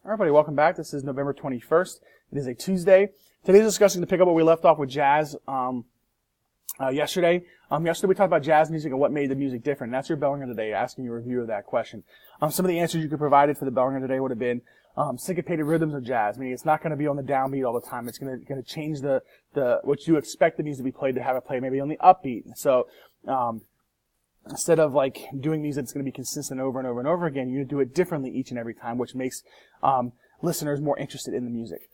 Everybody, welcome back. This is November 21st. It is a Tuesday. Today's discussion to pick up where we left off with jazz yesterday. Yesterday we talked about jazz music and what made the music different. And that's your bell ringer today, asking you a review of that question. Some of the answers you could provided for the bell ringer today would have been syncopated rhythms of jazz, meaning it's not going to be on the downbeat all the time. It's going to change the what you expect the music to be played to have it play maybe on the upbeat. So instead of like doing music that's going to be consistent over and over and over again, you do it differently each and every time, which makes listeners more interested in the music.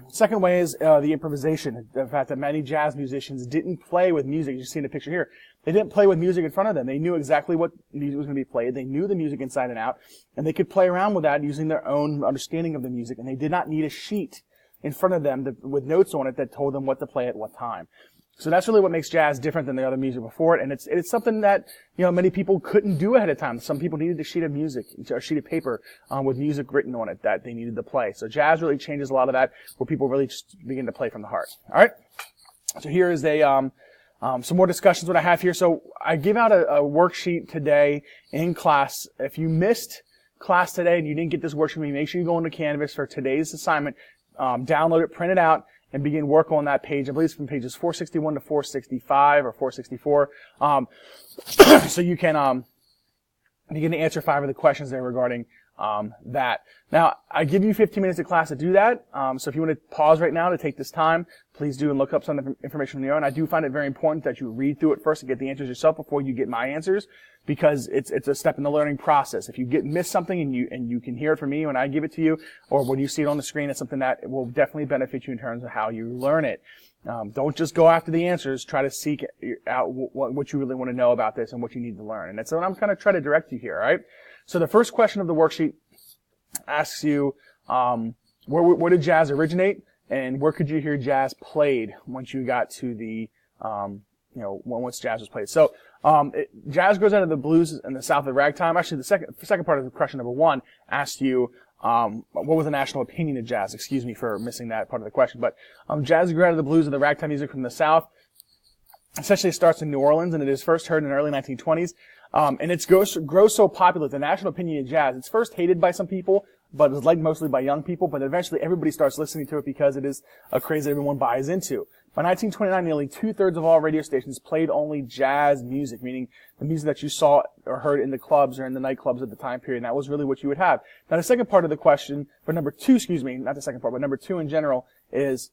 Second way is the improvisation. The fact that many jazz musicians didn't play with music. You see in the picture here. They didn't play with music in front of them. They knew exactly what music was going to be played. They knew the music inside and out, and they could play around with that using their own understanding of the music, and they did not need a sheet in front of them with notes on it that told them what to play at what time. So that's really what makes jazz different than the other music before it, and it's something that, many people couldn't do ahead of time. Some people needed a sheet of music, a sheet of paper, with music written on it that they needed to play. So jazz really changes a lot of that, where people really just begin to play from the heart. Alright? So here is some more discussions what I have here. So I give out a worksheet today in class. If you missed class today and you didn't get this worksheet, make sure you go into Canvas for today's assignment, download it, print it out, and begin work on that page. I believe it's from pages 461 to 465 or 464. So you can begin to answer 5 of the questions there regarding that. Now, I give you 15 minutes of class to do that. So if you want to pause right now to take this time, please do and look up some of the information on your own. I do find it very important that you read through it first and get the answers yourself before you get my answers, because it's a step in the learning process. If you miss something and you can hear it from me when I give it to you, or when you see it on the screen, it's something that will definitely benefit you in terms of how you learn it. Don't just go after the answers. Try to seek out what you really want to know about this and what you need to learn. And that's what I'm kind of trying to direct you here, all right? So the first question of the worksheet asks you, where did jazz originate, and where could you hear jazz played once you got to the, once jazz was played. So, jazz grows out of the blues in the South of ragtime. Actually, the second part of the question number 1 asked you, what was the national opinion of jazz? Excuse me for missing that part of the question. But, jazz grew out of the blues and the ragtime music from the South. Essentially, it starts in New Orleans, and it is first heard in the early 1920s. And it grows so popular, the national opinion of jazz. It's first hated by some people, but it's liked mostly by young people, but eventually everybody starts listening to it because it is a craze that everyone buys into. By 1929, nearly 2/3 of all radio stations played only jazz music, meaning the music that you saw or heard in the clubs or in the nightclubs at the time period, and that was really what you would have. Now, the second part of the question, number 2 in general, is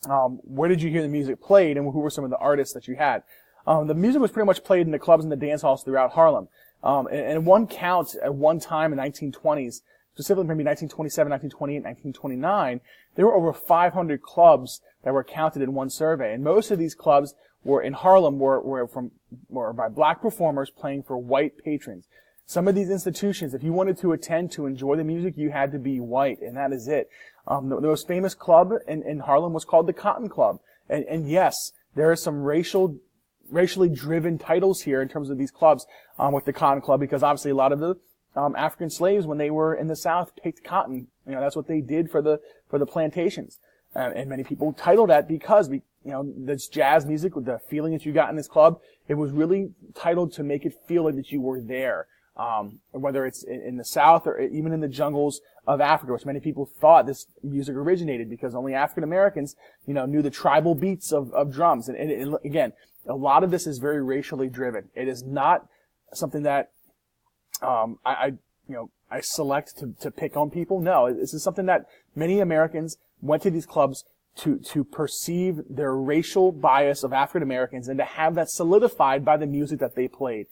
where did you hear the music played, and who were some of the artists that you had? The music was pretty much played in the clubs and the dance halls throughout Harlem. And one count at one time in 1920s, specifically maybe 1927, 1928, 1929, there were over 500 clubs that were counted in one survey. And most of these clubs were in Harlem were by black performers playing for white patrons. Some of these institutions, if you wanted to attend to enjoy the music, you had to be white, and that is it. The most famous club in Harlem was called the Cotton Club. And yes, there are some racially driven titles here in terms of these clubs with the Cotton Club, because obviously a lot of the African slaves, when they were in the South, picked cotton. That's what they did for the plantations. And many people titled that because this jazz music, with the feeling that you got in this club, it was really titled to make it feel like that you were there. Whether it's in the South or even in the jungles of Africa, which many people thought this music originated because only African Americans, knew the tribal beats of drums. And again, a lot of this is very racially driven. It is not something that I select to pick on people. No, this is something that many Americans went to these clubs to perceive their racial bias of African Americans and to have that solidified by the music that they played.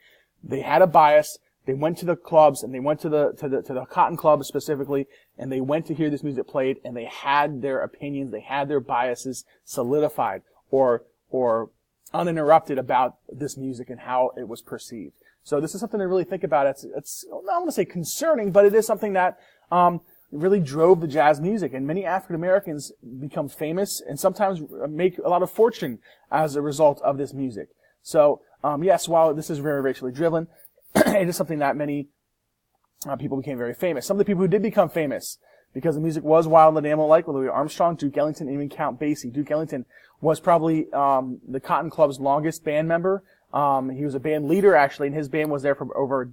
They had a bias. They went to the clubs, and they went to the Cotton Club specifically, and they went to hear this music played, and they had their opinions, they had their biases solidified or uninterrupted about this music and how it was perceived. So this is something to really think about. It's I don't want to say concerning, but it is something that really drove the jazz music, and many African Americans become famous and sometimes make a lot of fortune as a result of this music. So yes, while this is very racially driven, it is something that many people became very famous. Some of the people who did become famous because the music was wild and animal-like, Louis Armstrong, Duke Ellington, and even Count Basie. Duke Ellington was probably the Cotton Club's longest band member. He was a band leader, actually, and his band was there for over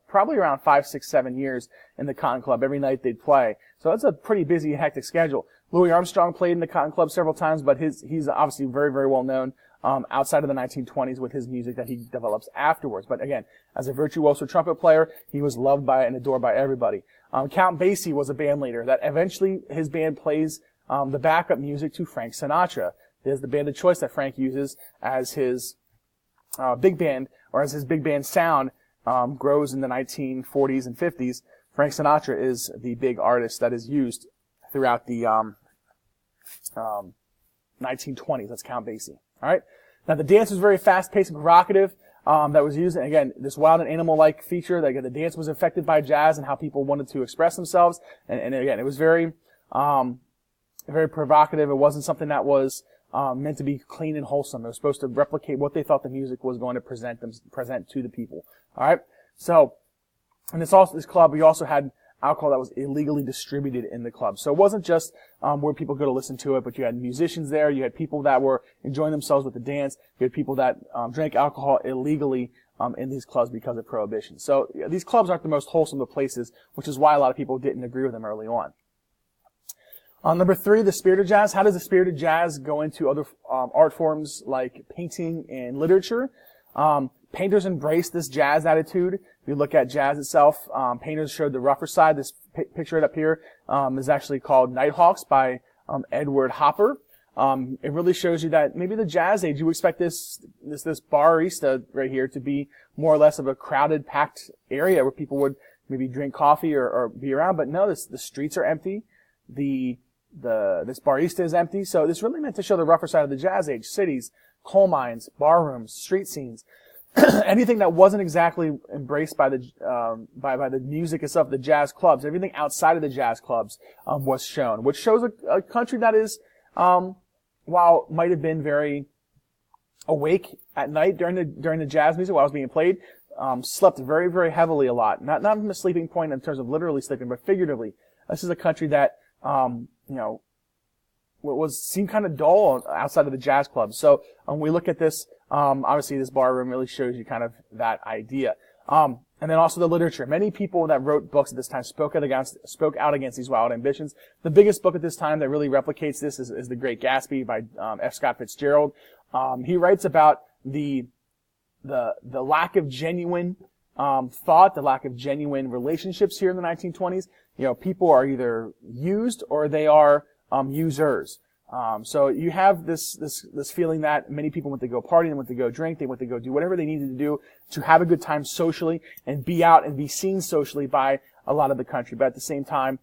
probably around 5, 6, 7 years in the Cotton Club. Every night they'd play. So that's a pretty busy, hectic schedule. Louis Armstrong played in the Cotton Club several times, but he's obviously very, very well known outside of the 1920s with his music that he develops afterwards. But again, as a virtuoso trumpet player, he was loved by and adored by everybody. Count Basie was a band leader that eventually his band plays the backup music to Frank Sinatra. There's the band of choice that Frank uses as his big band, or as his big band sound grows in the 1940s and 50s. Frank Sinatra is the big artist that is used throughout the 1920s. That's Count Basie. All right. Now the dance was very fast-paced and provocative. That was used, and again, this wild and animal-like feature. That the dance was affected by jazz and how people wanted to express themselves. And again, it was very, very provocative. It wasn't something that was meant to be clean and wholesome. It was supposed to replicate what they thought the music was going to present to the people. All right. So, in this club, we also had alcohol that was illegally distributed in the club. So it wasn't just where people go to listen to it, but you had musicians there. You had people that were enjoying themselves with the dance. You had people that drank alcohol illegally in these clubs because of prohibition. So these clubs aren't the most wholesome of places, which is why a lot of people didn't agree with them early on. Number 3, the spirit of jazz. How does the spirit of jazz go into other art forms like painting and literature? Painters embraced this jazz attitude. If you look at jazz itself, painters showed the rougher side. This picture right up here is actually called Nighthawks by Edward Hopper. It really shows you that maybe the jazz age, you expect this barista right here to be more or less of a crowded, packed area where people would maybe drink coffee or be around. But no, the streets are empty. This barista is empty. So this really meant to show the rougher side of the jazz age. Cities, coal mines, bar rooms, street scenes. Anything that wasn't exactly embraced by the music itself, the jazz clubs, everything outside of the jazz clubs was shown, which shows a country that is, while might have been very awake at night during the jazz music while it was being played, slept very, very heavily a lot. Not from a sleeping point in terms of literally sleeping, but figuratively. This is a country that seemed kind of dull outside of the jazz clubs. So when we look at this, obviously this bar room really shows you kind of that idea. And then also the literature. Many people that wrote books at this time spoke out against these wild ambitions. The biggest book at this time that really replicates this is The Great Gatsby by F. Scott Fitzgerald. He writes about the lack of genuine thought, the lack of genuine relationships here in the 1920s. People are either used or they are users. So you have this feeling that many people went to go party, they went to go drink, they went to go do whatever they needed to do to have a good time socially and be out and be seen socially by a lot of the country. But at the same time,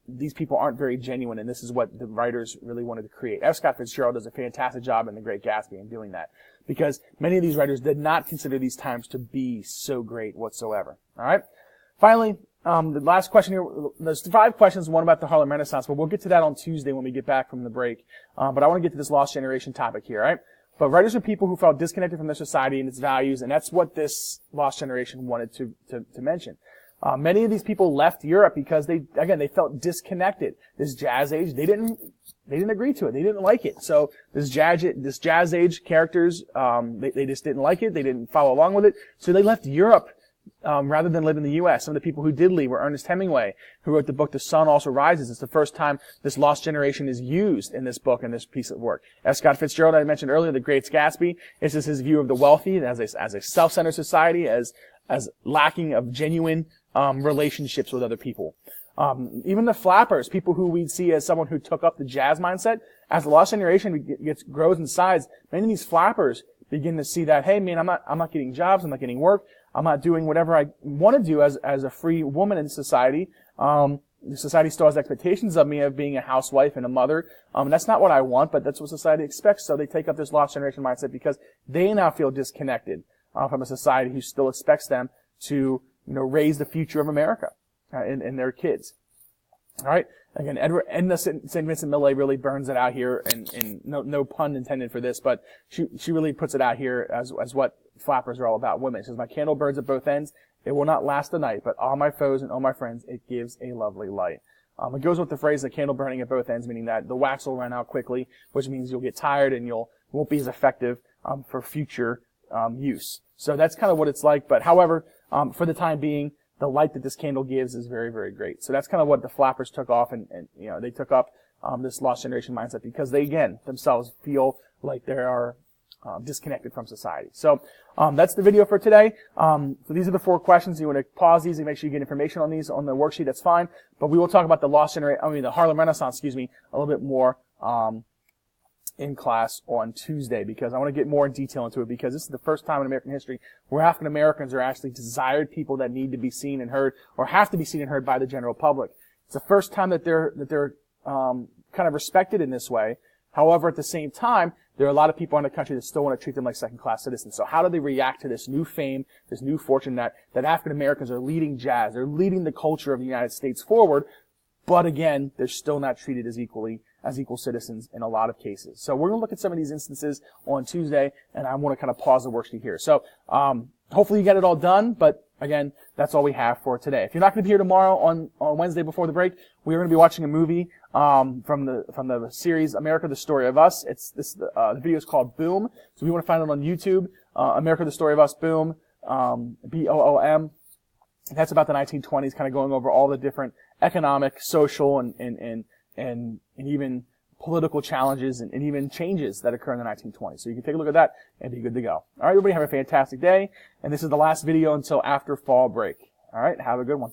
these people aren't very genuine, and this is what the writers really wanted to create. F. Scott Fitzgerald does a fantastic job in The Great Gatsby in doing that, because many of these writers did not consider these times to be so great whatsoever. All right. Finally, the last question here, there's 5 questions, one about the Harlem Renaissance, but we'll get to that on Tuesday when we get back from the break. But I want to get to this lost generation topic here, right? But writers are people who felt disconnected from their society and its values, and that's what this lost generation wanted to mention. Many of these people left Europe because they felt disconnected. This jazz age, they didn't agree to it. They didn't like it. So this jazz age characters, they just didn't like it. They didn't follow along with it. So they left Europe. Rather than live in the U.S. Some of the people who did leave were Ernest Hemingway, who wrote the book The Sun Also Rises. It's the first time this lost generation is used in this book and this piece of work. F. Scott Fitzgerald, I mentioned earlier, The Great Gatsby. This is his view of the wealthy as a self-centered society, as lacking of genuine relationships with other people. Even the Flappers, people who we'd see as someone who took up the jazz mindset, as the lost generation grows in size, many of these Flappers begin to see that, hey man, I'm not getting jobs, I'm not getting work, I'm not doing whatever I want to do as a free woman in society. Society still has expectations of me of being a housewife and a mother. That's not what I want, but that's what society expects. So they take up this lost generation mindset because they now feel disconnected from a society who still expects them to, raise the future of America and their kids. All right. Again, Edna St. Vincent Millay really burns it out here, and no pun intended for this, but she really puts it out here as what Flappers are all about. Women. She says, "My candle burns at both ends. It will not last the night, but all my foes and all my friends, it gives a lovely light." It goes with the phrase, the candle burning at both ends, meaning that the wax will run out quickly, which means you'll get tired and you won't be as effective for future use. So that's kind of what it's like. But however, for the time being, the light that this candle gives is very, very great. So that's kind of what the flappers took off, and they took up this lost generation mindset because they, again, themselves feel like they are disconnected from society. So that's the video for today. So these are the 4 questions. You want to pause these and make sure you get information on these on the worksheet. That's fine. But we will talk about the Harlem Renaissance, a little bit more in class on Tuesday, because I want to get more in detail into it, because this is the first time in American history where African Americans are actually desired people that need to be seen and heard, or have to be seen and heard by the general public. It's the first time that they're kind of respected in this way. However, at the same time, there are a lot of people in the country that still want to treat them like second-class citizens. So how do they react to this new fame, this new fortune that African Americans are leading jazz? They're leading the culture of the United States forward, but again, they're still not treated as equal citizens in a lot of cases. So we're going to look at some of these instances on Tuesday, and I want to kind of pause the worksheet here. So hopefully you get it all done, but again, that's all we have for today. If you're not going to be here tomorrow on Wednesday before the break, we are going to be watching a movie from the series America: The Story of Us. The video is called Boom. So if you want to find it on YouTube, America: The Story of Us, Boom, BOOM. That's about the 1920s, kind of going over all the different economic, social, and even political challenges and even changes that occur in the 1920s. So you can take a look at that and be good to go. All right, everybody, have a fantastic day. And this is the last video until after fall break. All right, have a good one.